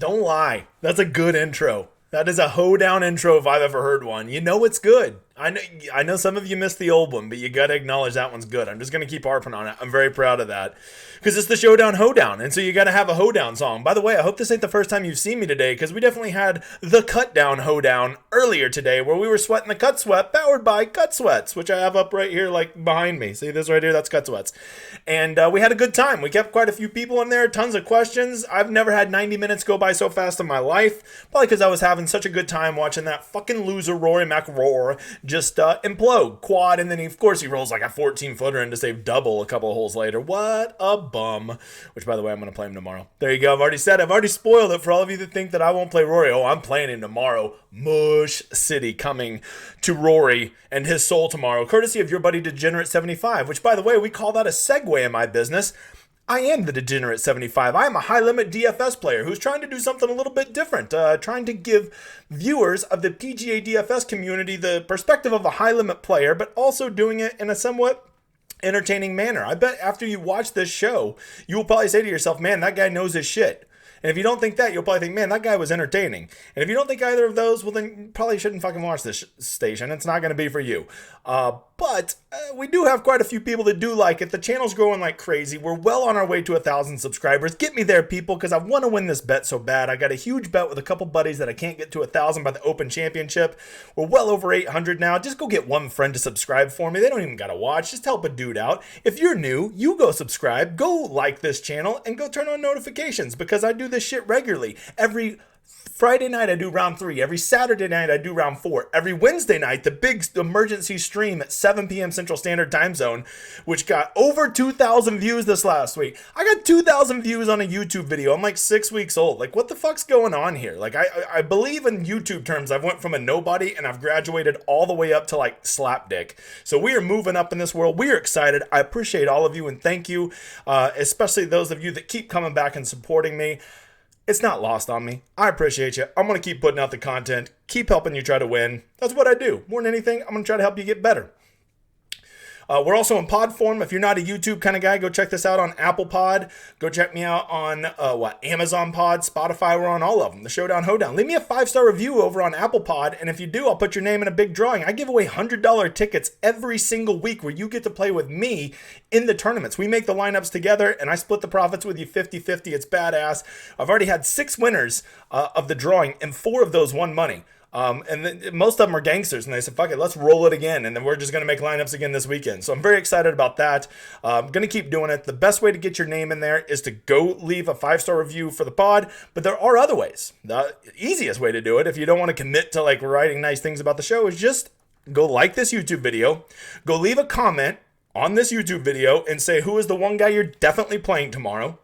Don't lie. That's a good intro. That is a Hoedown intro if I've ever heard one. You know it's good. I know some of you missed the old one, but you got to acknowledge that one's good. I'm just going to keep harping on it. I'm very proud of that. Because it's the Showdown Hoedown, and so you got to have a Hoedown song. By the way, I hope this ain't the first time you've seen me today, because we definitely had the Cutdown Hoedown earlier today, where we were sweating the cut sweat, powered by Cutsweats, which I have up right here, like behind me. See this right here? That's Cutsweats. And we had a good time. We kept quite a few people in there, tons of questions. I've never had 90 minutes go by so fast in my life, probably because I was having such a good time watching that fucking loser Rory McIlroy just implode quad, and then of course he rolls like a 14-footer in to save double a couple of holes later. What a bum. Which, by the way, I'm going to play him tomorrow. There you go. I've already spoiled it for all of you that think that I won't play Rory. Oh, I'm playing him tomorrow. Mush City coming to Rory and his soul tomorrow, courtesy of your buddy Degenerate75, which, by the way, we call that a segue in my business. I am the Degenerate 75. I am a high-limit DFS player who's trying to do something a little bit different, trying to give viewers of the PGA DFS community the perspective of a high-limit player, but also doing it in a somewhat entertaining manner. I bet after you watch this show, you will probably say to yourself, man, that guy knows his shit. And if you don't think that, you'll probably think, man, that guy was entertaining. And if you don't think either of those, well, then you probably shouldn't fucking watch this station. It's not going to be for you. But we do have quite a few people that do like it. The channel's growing like crazy. We're well on our way to 1,000 subscribers. Get me there, people, because I want to win this bet so bad. I got a huge bet with a couple buddies that I can't get to 1,000 by the Open Championship. We're well over 800 now. Just go get one friend to subscribe for me. They don't even got to watch. Just help a dude out. If you're new, you go subscribe, go like this channel, and go turn on notifications, because I do this shit regularly. Every Friday night I do round 3. Every Saturday night I do round 4. Every Wednesday night, the big emergency stream at 7 p.m. Central Standard Time Zone, which got over 2,000 views this last week. I got 2,000 views on a YouTube video. I'm like 6 weeks old. Like, what the fuck's going on here? Like, I believe in YouTube terms, I've went from a nobody and I've graduated all the way up to like slapdick. So we are moving up in this world. We are excited. I appreciate all of you and thank you, especially those of you that keep coming back and supporting me. It's not lost on me. I appreciate you. I'm going to keep putting out the content, keep helping you try to win. That's what I do. More than anything, I'm going to try to help you get better. We're also in pod form. If you're not a YouTube kind of guy, go check this out on Apple Pod. Go check me out on Amazon Pod, Spotify. We're on all of them. The Showdown Hoedown. Leave me a 5-star review over on Apple Pod, and if you do, I'll put your name in a big drawing. I give away $100 tickets every single week where you get to play with me in the tournaments. We make the lineups together, and I split the profits with you 50-50. It's badass. I've already had 6 winners of the drawing, and 4 of those won money. And then most of them are gangsters, and they said, fuck it, let's roll it again, and then we're just going to make lineups again this weekend. So I'm very excited about that. I'm going to keep doing it. The best way to get your name in there is to go leave a 5-star review for the pod, but there are other ways. The easiest way to do it, if you don't want to commit to like writing nice things about the show, is just go like this YouTube video, go leave a comment on this YouTube video and say who is the one guy you're definitely playing tomorrow,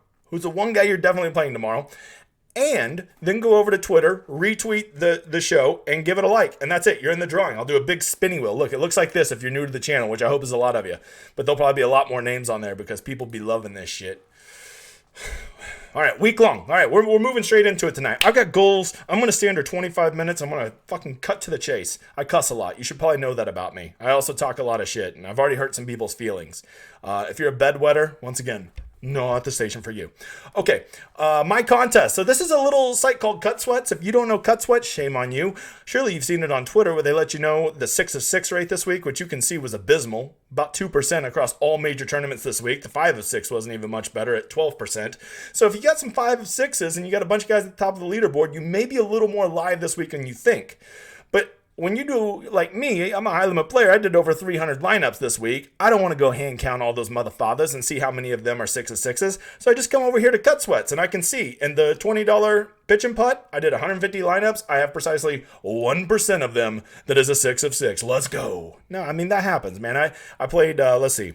and then go over to Twitter, retweet the show, and give it a like. And that's it. You're in the drawing. I'll do a big spinning wheel. Look, it looks like this if you're new to the channel, which I hope is a lot of you. But there'll probably be a lot more names on there because people be loving this shit. All right, Weeklong. All right, we're moving straight into it tonight. I've got goals. I'm going to stay under 25 minutes. I'm going to fucking cut to the chase. I cuss a lot. You should probably know that about me. I also talk a lot of shit, and I've already hurt some people's feelings. If you're a bedwetter, once again, not the station for you. Okay, my contest. So this is a little site called Cutsweats. If you don't know Cutsweats, shame on you. Surely you've seen it on Twitter where they let you know the 6 of 6 rate this week, which you can see was abysmal. About 2% across all major tournaments this week. The 5 of 6 wasn't even much better at 12%. So if you got some 5 of 6s and you got a bunch of guys at the top of the leaderboard, you may be a little more live this week than you think. But when you do like me, I'm a high limit player. I did over 300 lineups this week. I don't want to go hand count all those motherfathers and see how many of them are 6 of 6s. So I just come over here to Cutsweats and I can see in the $20 pitch and putt, I did 150 lineups. I have precisely 1% of them that is a 6 of 6. Let's go. No, I mean, that happens, man. I played, let's see.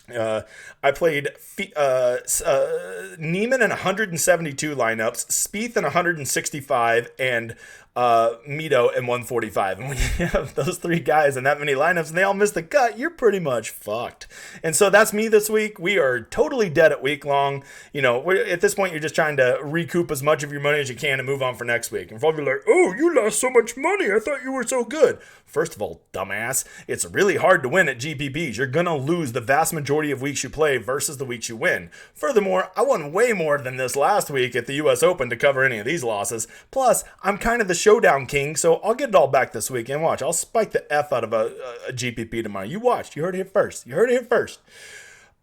I played Neiman in 172 lineups, Spieth in 165, and Mito, and 145. And when you have those three guys and that many lineups and they all miss the cut, you're pretty much fucked. And so that's me this week. We are totally dead at week long. You know, at this point, you're just trying to recoup as much of your money as you can and move on for next week. And probably like, oh, you lost so much money. I thought you were so good. First of all, dumbass, it's really hard to win at GPPs. You're going to lose the vast majority of weeks you play versus the weeks you win. Furthermore, I won way more than this last week at the US Open to cover any of these losses. Plus, I'm kind of the Showdown king, so I'll get it all back this weekend. Watch, I'll spike the F out of a GPP tomorrow. You watched. You heard it here first.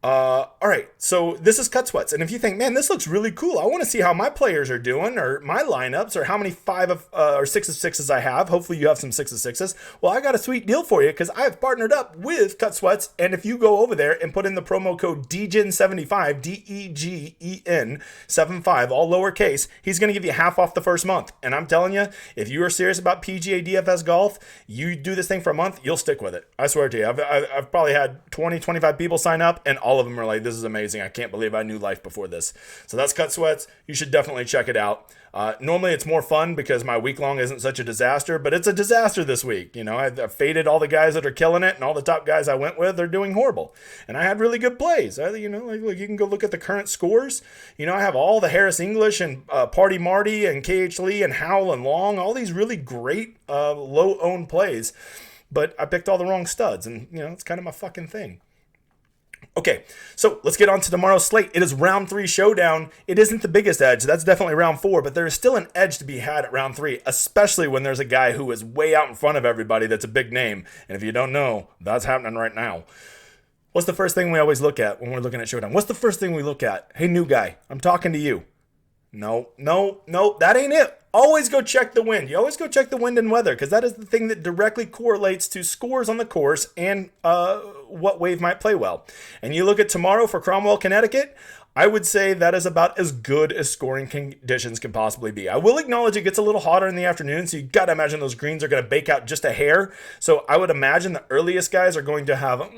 All right, so this is Cutsweats, and if you think, man, this looks really cool, I want to see how my players are doing, or my lineups, or how many 5 or 6 of 6s I have. Hopefully you have some 6 of 6s. Well, I got a sweet deal for you, because I have partnered up with Cutsweats, and if you go over there and put in the promo code DEGEN75, DEGEN 75, all lowercase, he's going to give you half off the first month. And I'm telling you, if you are serious about PGA DFS golf, you do this thing for a month, you'll stick with it. I swear to you, I've probably had 20, 25 people sign up, and all of them are like, this is amazing. I can't believe I knew life before this. So that's Cutsweats. You should definitely check it out. Normally it's more fun because my week long isn't such a disaster, but it's a disaster this week. You know, I've faded all the guys that are killing it, and all the top guys I went with are doing horrible. And I had really good plays. You know, like you can go look at the current scores. You know, I have all the Harris English and Party Marty and KH Lee and Howell and Long, all these really great low-owned plays. But I picked all the wrong studs, and, you know, it's kind of my fucking thing. Okay, so let's get on to tomorrow's slate. It is round 3 Showdown. It isn't the biggest edge. That's definitely round 4, but there is still an edge to be had at round 3, especially when there's a guy who is way out in front of everybody that's a big name. And if you don't know, that's happening right now. What's the first thing we always look at when we're looking at Showdown? What's the first thing we look at? Hey, new guy, I'm talking to you. No, that ain't it. Always go check the wind. You always go check the wind and weather, because that is the thing that directly correlates to scores on the course and what wave might play well. And you look at tomorrow for Cromwell, Connecticut, I would say that is about as good as scoring conditions can possibly be. I will acknowledge it gets a little hotter in the afternoon, so you got to imagine those greens are going to bake out just a hair. So I would imagine the earliest guys are going to have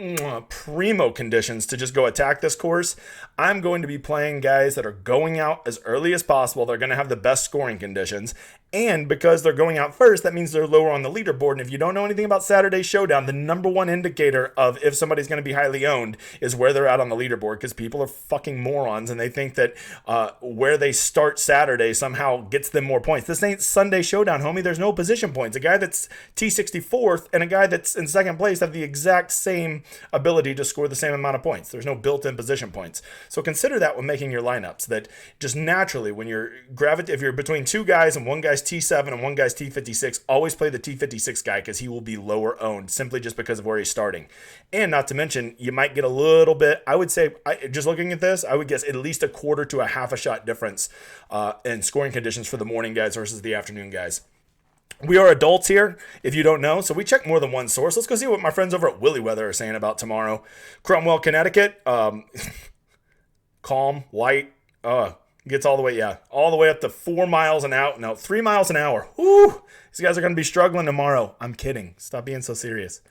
primo conditions to just go attack this course. I'm going to be playing guys that are going out as early as possible. They're going to have the best scoring conditions. And because they're going out first, that means they're lower on the leaderboard. And if you don't know anything about Saturday's Showdown, the number one indicator of if somebody's going to be highly owned is where they're at on the leaderboard, because people are fucking morons and they think that where they start Saturday somehow gets them more points. This ain't Sunday Showdown, homie. There's no position points. A guy that's T64th and a guy that's in second place have the exact same ability to score the same amount of points. There's no built-in position points. So consider that when making your lineups, that just naturally when if you're between two guys and one guy's T7 and one guy's T56, always play the T56 guy, because he will be lower owned simply just because of where he's starting. And not to mention, you might get a little bit, I would say, just looking at this, I would guess at least a quarter to a half a shot difference in scoring conditions for the morning guys versus the afternoon guys. We are adults here, if you don't know, so we check more than one source. Let's go see what my friends over at Willy Weather are saying about tomorrow. Cromwell, Connecticut, calm, light, gets all the way up to 4 miles an hour. No, 3 miles an hour. Woo! These guys are going to be struggling tomorrow. I'm kidding. Stop being so serious.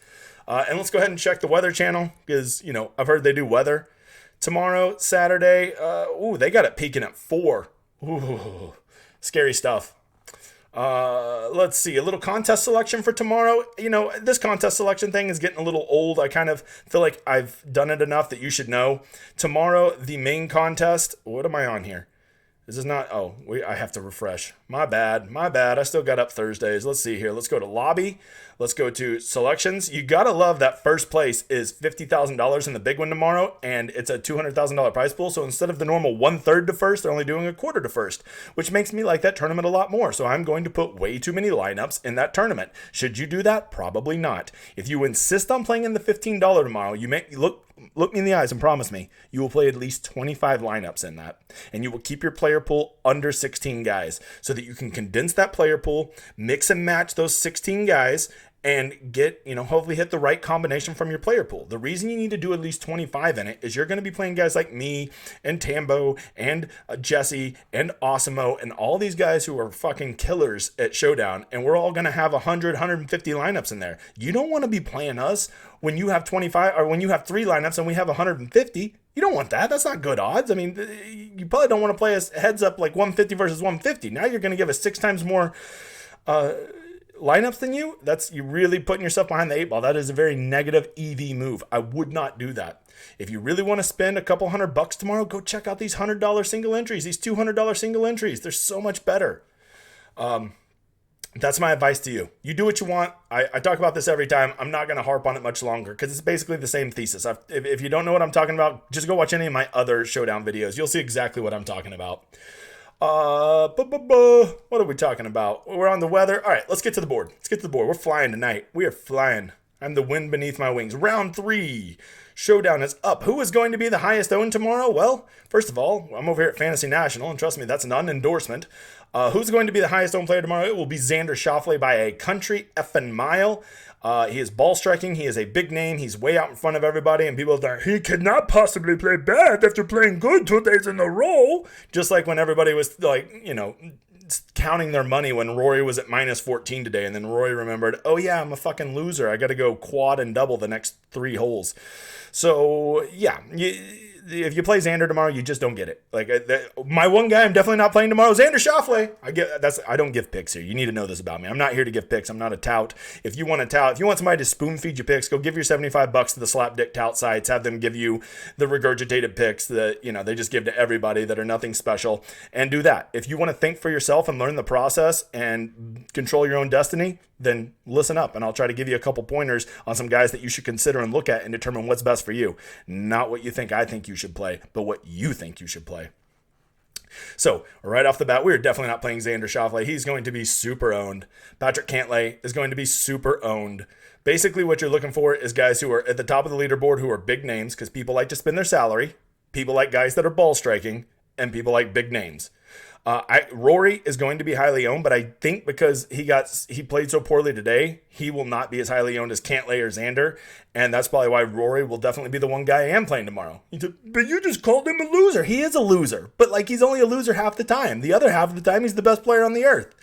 And let's go ahead and check the Weather Channel, because, you know, I've heard they do weather. Tomorrow, Saturday, they got it peaking at 4. Ooh, scary stuff. Let's see, a little contest selection for tomorrow. You know, this contest selection thing is getting a little old. I kind of feel like I've done it enough that you should know. Tomorrow, the main contest, what am I on here? This is not, I have to refresh. My bad. I still got up Thursdays. Let's see here. Let's go to lobby. Let's go to selections. You got to love that first place is $50,000 in the big one tomorrow, and it's a $200,000 prize pool. So instead of the normal 1/3 to first, they're only doing a quarter to first, which makes me like that tournament a lot more. So I'm going to put way too many lineups in that tournament. Should you do that? Probably not. If you insist on playing in the $15 tomorrow, you make look me in the eyes and promise me you will play at least 25 lineups in that, and you will keep your player pool under 16 guys so that you can condense that player pool, mix and match those 16 guys, and get, hopefully hit the right combination from your player pool. The reason you need to do at least 25 in it is you're going to be playing guys like me and Tambo and Jesse and Osimo and all these guys who are fucking killers at Showdown, and we're all going to have 100, 150 lineups in there. You don't want to be playing us when you have 25 or when you have 3 lineups and we have 150. You don't want that. That's not good odds. I mean, you probably don't want to play us heads up like 150 versus 150. Now you're going to give us 6 times more lineups than you, that's you really putting yourself behind the eight ball. That is a very negative EV move. I would not do that. If you really want to spend a couple $100 tomorrow, go check out these $100 single entries, these $200 single entries. They're so much better. That's my advice to you. You do what you want. I talk about this every time. I'm not going to harp on it much longer because it's basically the same thesis. If you don't know what I'm talking about, just go watch any of my other Showdown videos. You'll see exactly what I'm talking about. What are we talking about? We're on the weather. All right, let's get to the board. We're flying tonight. We are flying. I'm the wind beneath my wings. Round 3. Showdown is up. Who is going to be the highest owned tomorrow? Well, first of all, I'm over here at Fantasy National, and trust me, that's an unendorsement. Who's going to be the highest owned player tomorrow? It will be Xander Schauffele by a country effing mile. He is ball striking. He is a big name. He's way out in front of everybody, and people are like, he cannot possibly play bad after playing good 2 days in a row. Just like when everybody was like, counting their money when Rory was at minus 14 today, and then Rory remembered, oh yeah, I'm a fucking loser. I got to go quad and double the next 3 holes. So yeah, if you play Xander tomorrow, you just don't get it. Like my one guy I'm definitely not playing tomorrow, Xander Schauffele. I don't give picks here. You need to know this about me. I'm not here to give picks. I'm not a tout. If you want a tout, if you want somebody to spoon feed you picks, go give your $75 to the slapdick tout sites. Have them give you the regurgitated picks that they just give to everybody that are nothing special, and do that. If you want to think for yourself and learn the process and control your own destiny, then listen up, and I'll try to give you a couple pointers on some guys that you should consider and look at and determine what's best for you. Not what you think I think you should play, but what you think you should play. So right off the bat, we're definitely not playing Xander Schauffele. He's going to be super owned. Patrick Cantlay is going to be super owned. Basically, what you're looking for is guys who are at the top of the leaderboard who are big names, because people like to spend their salary. People like guys that are ball striking, and people like big names. Rory is going to be highly owned, but I think because he played so poorly today, he will not be as highly owned as Cantlay or Xander, and that's probably why Rory will definitely be the one guy I am playing tomorrow. But you just called him a loser. He is a loser, but he's only a loser half the time. The other half of the time, he's the best player on the earth.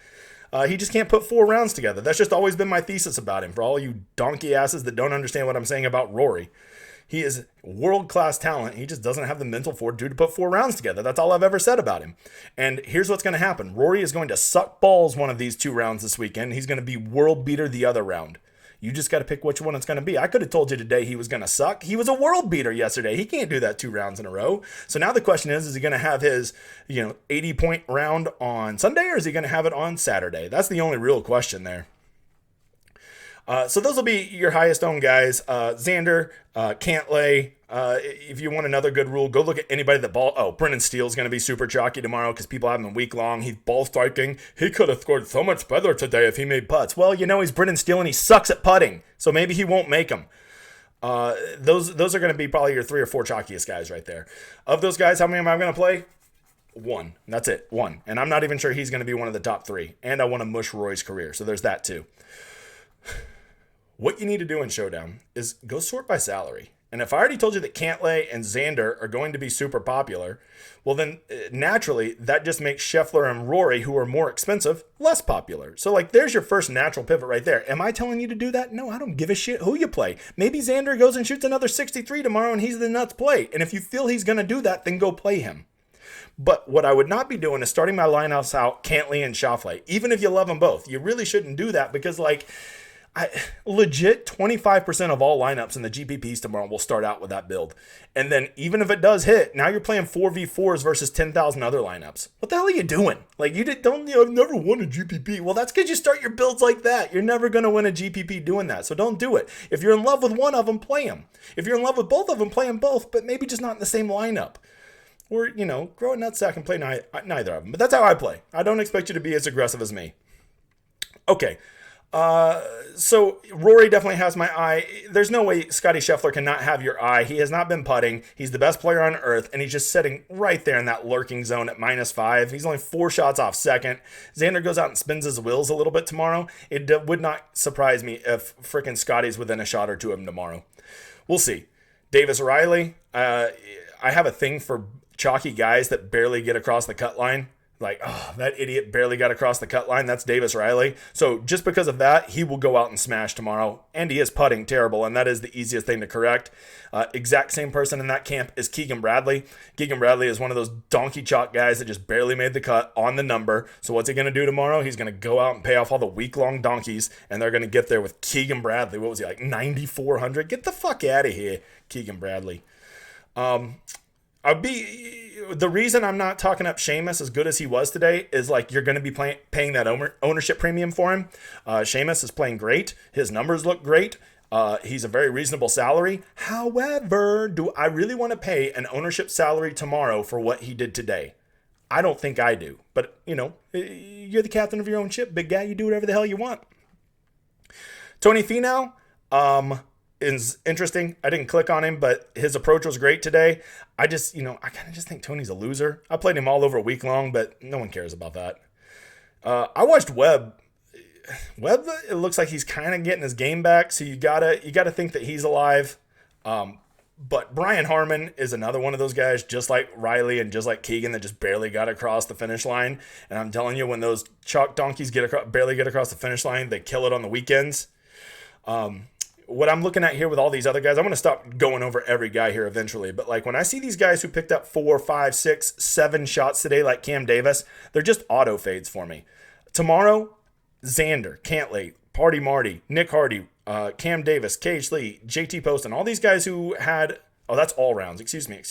He just can't put 4 rounds together. That's just always been my thesis about him. For all you donkey asses that don't understand what I'm saying about Rory. He is world-class talent. He just doesn't have the mental fortitude to put 4 rounds together. That's all I've ever said about him. And here's what's going to happen. Rory is going to suck balls one of these 2 rounds this weekend. He's going to be world beater the other round. You just got to pick which one it's going to be. I could have told you today he was going to suck. He was a world beater yesterday. He can't do that 2 rounds in a row. So now the question is he going to have his 80-point round on Sunday, or is he going to have it on Saturday? That's the only real question there. So those will be your highest owned guys. Xander, Cantlay. If you want another good rule, go look at anybody that ball. Oh, Brendan Steele's going to be super chalky tomorrow because people have him Weeklong. He's ball striking. He could have scored so much better today if he made putts. Well, he's Brendan Steele and he sucks at putting, so maybe he won't make them. Those are going to be probably your 3 or 4 chalkiest guys right there. Of those guys, how many am I going to play? 1. That's it. 1. And I'm not even sure he's going to be one of the top 3. And I want to mush Roy's career, so there's that too. What you need to do in Showdown is go sort by salary. And if I already told you that Cantlay and Xander are going to be super popular, well then naturally that just makes Scheffler and Rory, who are more expensive, less popular. So there's your first natural pivot right there. Am I telling you to do that? No, I don't give a shit who you play. Maybe Xander goes and shoots another 63 tomorrow and he's the nuts play. And if you feel he's going to do that, then go play him. But what I would not be doing is starting my lineouts out Cantlay and Schauffele. Even if you love them both, you really shouldn't do that because legit 25% of all lineups in the GPPs tomorrow will start out with that build. And then even if it does hit, now you're playing 4v4s versus 10,000 other lineups. What the hell are you doing? I've never won a GPP. Well, that's because you start your builds like that. You're never going to win a GPP doing that. So don't do it. If you're in love with one of them, play them. If you're in love with both of them, play them both, but maybe just not in the same lineup. Or, grow a nutsack and play neither of them. But that's how I play. I don't expect you to be as aggressive as me. Okay. So Rory definitely has my eye. There's no way Scotty Scheffler cannot have your eye. He has not been putting. He's the best player on earth, and he's just sitting right there in that lurking zone at -5. He's only 4 shots off second. Xander goes out and spins his wheels a little bit tomorrow. It would not surprise me if frickin' Scotty's within a shot or 2 of him tomorrow. We'll see. Davis Riley. I have a thing for chalky guys that barely get across the cut line. Like, oh, that idiot barely got across the cut line. That's Davis Riley. So just because of that, he will go out and smash tomorrow. And he is putting terrible, and that is the easiest thing to correct. Exact same person in that camp is Keegan Bradley. Keegan Bradley is one of those donkey chalk guys that just barely made the cut on the number. So what's he going to do tomorrow? He's going to go out and pay off all the week-long donkeys, and they're going to get there with Keegan Bradley. What was he, like 9,400? Get the fuck out of here, Keegan Bradley. The reason I'm not talking up Seamus as good as he was today is like you're going to be paying that ownership premium for him. Seamus is playing great. His numbers look great. He's a very reasonable salary. However, do I really want to pay an ownership salary tomorrow for what he did today? I don't think I do. But, you're the captain of your own ship, big guy. You do whatever the hell you want. Tony Finau, is interesting. I didn't click on him, but his approach was great today. I kind of just think Tony's a loser. I played him all over Weeklong, but no one cares about that. I watched Webb. Webb, it looks like he's kind of getting his game back, so you gotta think that he's alive. But Brian Harmon is another one of those guys, just like Riley and just like Keegan, that just barely got across the finish line. And I'm telling you, when those chalk donkeys barely get across the finish line, they kill it on the weekends. What I'm looking at here with all these other guys, I'm going to stop going over every guy here eventually. But like when I see these guys who picked up 4, 5, 6, 7 shots today, like Cam Davis, they're just auto fades for me. Tomorrow, Xander, Cantlay, Party Marty, Nick Hardy, Cam Davis, Cage Lee, JT Poston, all these guys who had, that's all rounds. Excuse me.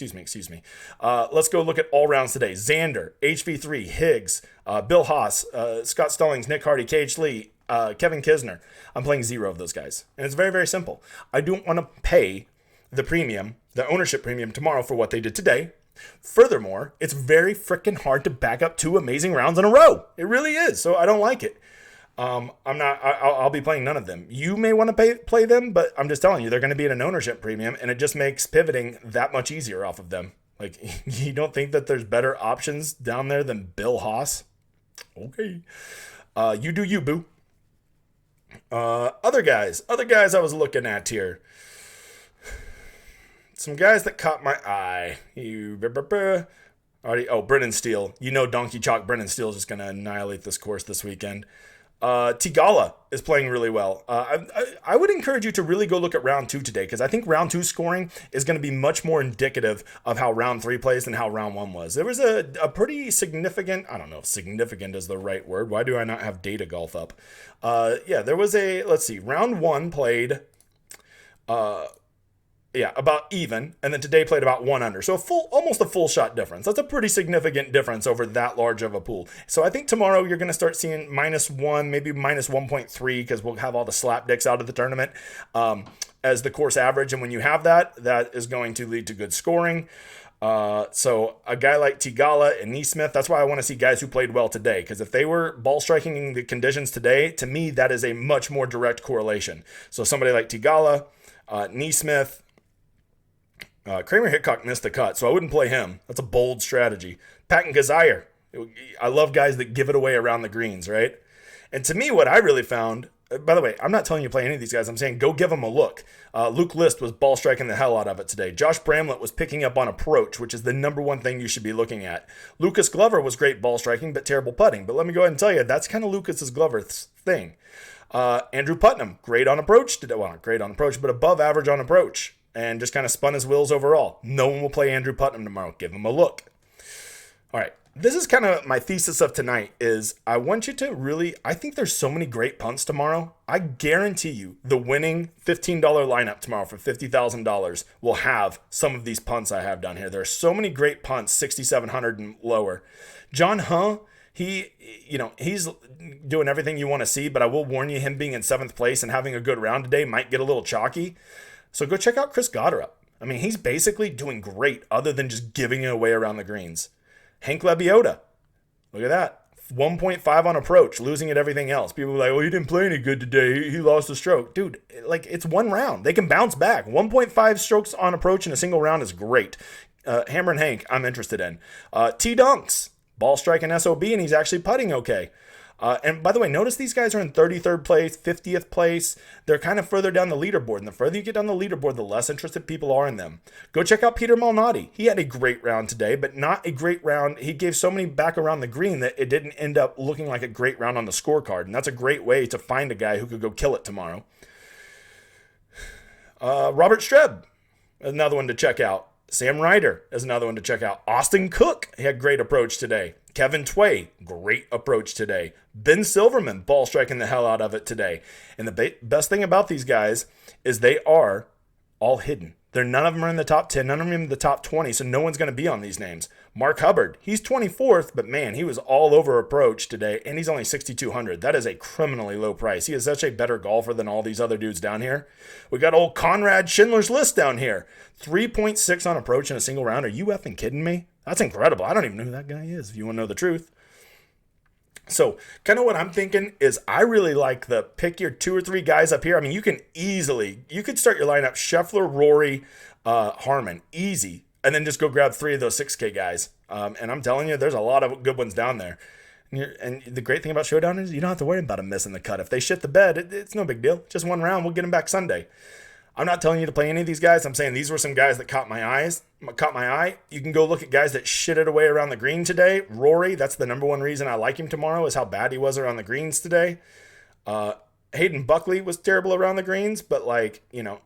Let's go look at all rounds today. Xander, HV3, Higgs, Bill Haas, Scott Stallings, Nick Hardy, Cage Lee, Kevin Kisner. I'm playing 0 of those guys. And it's very, very simple. I don't want to pay the premium, the ownership premium tomorrow for what they did today. Furthermore, it's very freaking hard to back up 2 amazing rounds in a row. It really is. So I don't like it. I'll be playing none of them. You may want to play them, but I'm just telling you, they're going to be at an ownership premium, and it just makes pivoting that much easier off of them. Like, you don't think that there's better options down there than Bill Haas? Okay. You do you, boo. Other guys I was looking at here. Some guys that caught my eye. Brennan Steele. Donkey Chalk Brennan Steele is just going to annihilate this course this weekend. Tigala is playing really well. I would encourage you to really go look at round 2 today, because I think round 2 scoring is going to be much more indicative of how round 3 plays than how round 1 was. There was a pretty significant, I don't know if significant is the right word. Why do I not have data golf up? There was round 1 played, about even, and then today played about 1 under. So almost a full shot difference. That's a pretty significant difference over that large of a pool. So I think tomorrow you're going to start seeing -1, maybe -1.3, because we'll have all the slap dicks out of the tournament as the course average. And when you have that is going to lead to good scoring. So a guy like Tigala and Neesmith, that's why I want to see guys who played well today, because if they were ball striking in the conditions today, to me, that is a much more direct correlation. So somebody like Tigala, Neesmith, Kramer Hickok missed the cut, so I wouldn't play him. That's a bold strategy. Patton Kazire. I love guys that give it away around the greens, right? And to me, what I really found, by the way, I'm not telling you to play any of these guys. I'm saying go give them a look. Luke List was ball striking the hell out of it today. Josh Bramlett was picking up on approach, which is the number one thing you should be looking at. Lucas Glover was great ball striking, but terrible putting. But let me go ahead and tell you, that's kind of Lucas's Glover's thing. Andrew Putnam, great on approach today. Well, not great on approach, but above average on approach. And just kind of spun his wheels overall. No one will play Andrew Putnam tomorrow. Give him a look. All right. This is kind of my thesis of tonight is I want you to really, I think there's so many great punts tomorrow. I guarantee you the winning $15 lineup tomorrow for $50,000 will have some of these punts I have down here. There are so many great punts, 6,700 and lower. John Huh, he's doing everything you want to see, but I will warn you, him being in 7th place and having a good round today might get a little chalky. So go check out Chris Goddard. I mean, he's basically doing great other than just giving it away around the greens. Hank Lebioda, look at that. 1.5 on approach, losing at everything else. People are like, oh, he didn't play any good today. He lost a stroke. Dude, like, it's 1 round. They can bounce back. 1.5 strokes on approach in a single round is great. Hammer and Hank, I'm interested in. T. Dunks, ball striking SOB, and he's actually putting okay. And by the way, notice these guys are in 33rd place, 50th place. They're kind of further down the leaderboard. And the further you get down the leaderboard, the less interested people are in them. Go check out Peter Malnati. He had a great round today, but not a great round. He gave so many back around the green that it didn't end up looking like a great round on the scorecard. And that's a great way to find a guy who could go kill it tomorrow. Robert Streb, another one to check out. Sam Ryder is another one to check out. Austin Cook, he had great approach today. Kevin Tway, great approach today. Ben Silverman, ball striking the hell out of it today. And the best thing about these guys is they are all hidden. None of them are in the top 10, none of them are in the top 20, so no one's going to be on these names. Mark Hubbard, he's 24th, but man, he was all over approach today, and he's only 6,200. That is a criminally low price. He is such a better golfer than all these other dudes down here. We got old Conrad Schindler's List down here. 3.6 on approach in a single round. Are you effing kidding me? That's incredible. I don't even know who that guy is, if you want to know the truth. So kind of what I'm thinking is I really like the pick your 2 or 3 guys up here. I mean, you could start your lineup Scheffler, Rory, Harman, easy, and then just go grab 3 of those 6K guys. And I'm telling you, there's a lot of good ones down there. And the great thing about Showdown is you don't have to worry about them missing the cut. If they shit the bed, it's no big deal. Just one round, we'll get them back Sunday. I'm not telling you to play any of these guys. I'm saying these were some guys that caught my eye. You can go look at guys that shitted away around the green today. Rory, that's the number one reason I like him tomorrow is how bad he was around the greens today. Hayden Buckley was terrible around the greens, but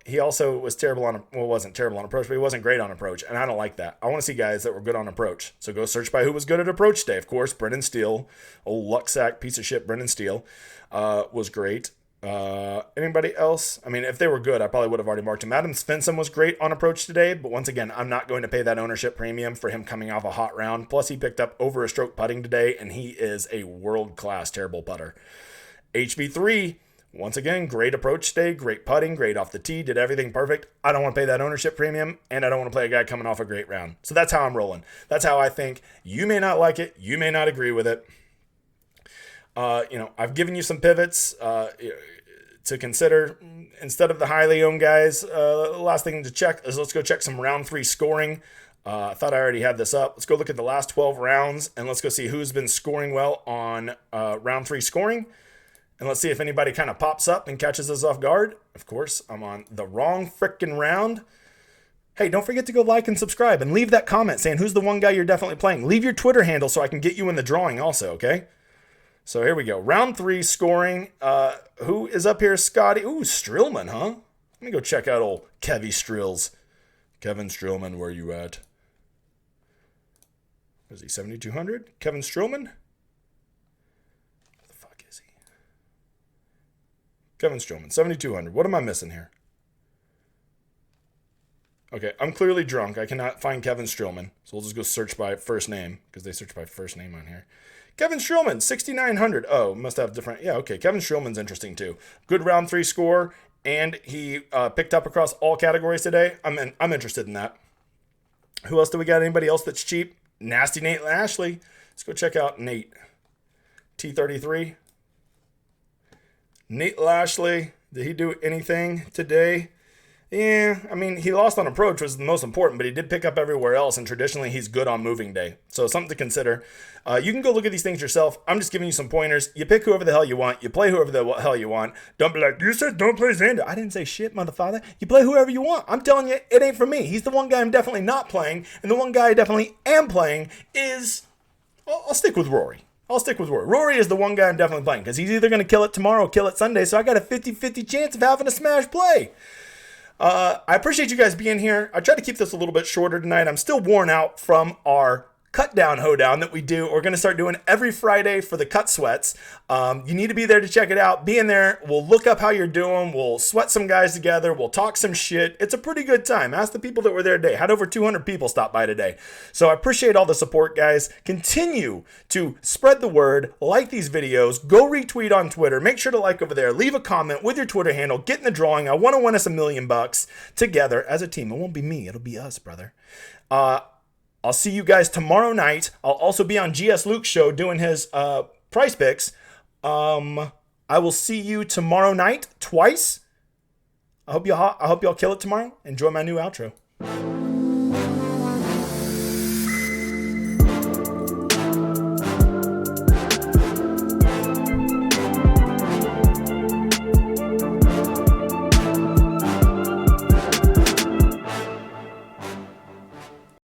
he also was terrible wasn't terrible on approach, but he wasn't great on approach, and I don't like that. I want to see guys that were good on approach. So go search by who was good at approach today. Of course, Brendan Steele, old luck sack piece of shit Brendan Steele, was great. Anybody else? I mean, if they were good, I probably would have already marked him. Adam Svensson was great on approach today, but once again, I'm not going to pay that ownership premium for him coming off a hot round. Plus, he picked up over a stroke putting today, and he is a world-class terrible putter. HV3, once again, great approach today, great putting, great off the tee, did everything perfect. I don't want to pay that ownership premium, and I don't want to play a guy coming off a great round. So that's how I'm rolling. That's how I think. You may not like it. You may not agree with it. I've given you some pivots to consider instead of the highly owned guys. Last thing to check is let's go check some round 3 scoring. I thought I already had this up. Let's go look at the last 12 rounds and let's go see who's been scoring well on round 3 scoring. And let's see if anybody kind of pops up and catches us off guard. Of course, I'm on the wrong frickin' round. Hey, don't forget to go like and subscribe and leave that comment saying who's the one guy you're definitely playing. Leave your Twitter handle so I can get you in the drawing also, okay? So here we go. Round 3 scoring. Who is up here? Scotty. Ooh, Strillman, huh? Let me go check out old Kevy Strills. Kevin Strillman, where you at? Is he 7,200? Kevin Strillman? What the fuck is he? Kevin Strillman, 7,200. What am I missing here? Okay, I'm clearly drunk. I cannot find Kevin Strillman. So we'll just go search by first name because they search by first name on here. Kevin Strillman, 6,900. Oh, must have different. Yeah, okay. Kevin Strillman's interesting too. Good round 3 score, and he picked up across all categories today. I'm interested in that. Who else do we got? Anybody else that's cheap? Nasty Nate Lashley. Let's go check out Nate. T33. Nate Lashley. Did he do anything today? Yeah, I mean, he lost on approach, was the most important, but he did pick up everywhere else, and traditionally he's good on moving day. So something to consider. You can go look at these things yourself. I'm just giving you some pointers. You pick whoever the hell you want. You play whoever the hell you want. Don't be like, you said don't play Xander. I didn't say shit, motherfucker. You play whoever you want. I'm telling you, it ain't for me. He's the one guy I'm definitely not playing, and the one guy I definitely am playing is... I'll stick with Rory. Rory is the one guy I'm definitely playing, because he's either going to kill it tomorrow or kill it Sunday, so I got a 50-50 chance of having a smash play. I appreciate you guys being here. I tried to keep this a little bit shorter tonight. I'm still worn out from our cut down hoedown that we do. We're going to start doing every Friday for the Cutsweats. You need to be there to check it out. Be in there. We'll look up how you're doing. We'll sweat some guys together. We'll talk some shit. It's a pretty good time. Ask the people that were there today. Had over 200 people stop by today. So I appreciate all the support, guys. Continue to spread the word. Like these videos. Go retweet on Twitter. Make sure to like over there. Leave a comment with your Twitter handle. Get in the drawing. I want to win us $1 million together as a team. It won't be me. It'll be us, brother. I'll see you guys tomorrow night. I'll also be on GS Luke's show doing his price picks. I will see you tomorrow night twice. I hope y'all kill it tomorrow. Enjoy my new outro.